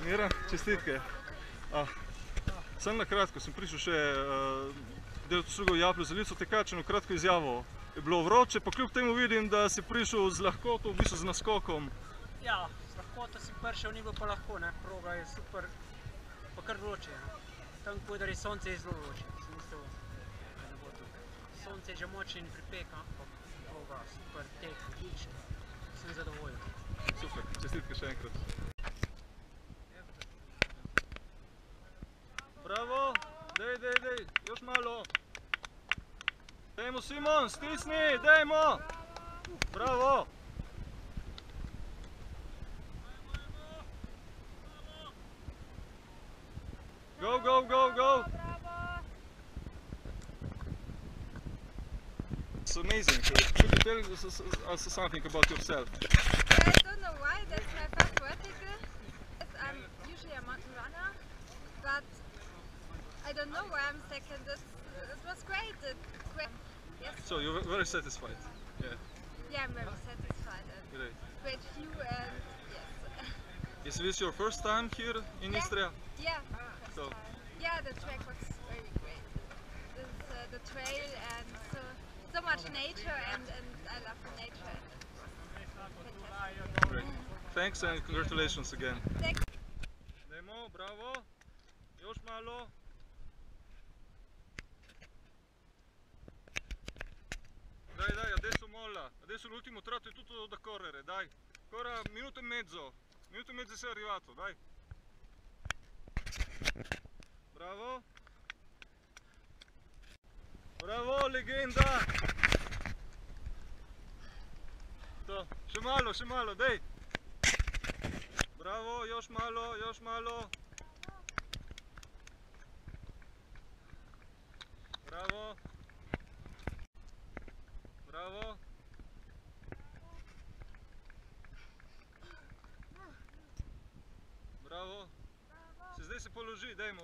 Mira, čestitke. Sem na kratko, sem prišel še delati uslugo v Japlju za lico tekačeno kratko izjavo. Je bilo vroče, pa kljub temu vidim, da si prišel z lahkoto, v bistvu z naskokom. Ja, z lahkoto si prišel, ni bilo pa lahko, ne, proga je super, pa kar vroče. Tam, kodar je sonce, je zelo vroče. Sem mislil, da ne bo tukaj. Sonce je že močno in pripeka, ampak proga, super, tek, odlično. Sem zadovoljen. Super, čestitke še enkrat. Bravo, dej, još malo. Dajmo Simon, stisni, dajmo. Bravo. Go. It's amazing. Could you tell us something about yourself? I don't know why, that's my first vertical. I'm usually a mountain runner, but I don't know why I'm second. It was great. Yes. So you're very satisfied? Yeah. Yeah, I'm very satisfied. And great view and yes. Is this your first time here in Istria? Yeah. So. Yeah, the track was very great. The trail and so much nature and I love the nature. Fantastic. Great. Thanks and congratulations again. Thanks. Dajmo, bravo. Još malo. Dai, adesso l'ultimo tratto è tutto da correre, dai. Ancora minuto e mezzo sei arrivato, dai. Bravo, legenda. To, še malo, daj. Bravo, još malo. Bravo. Bravo. Zdaj se položi, dajmo.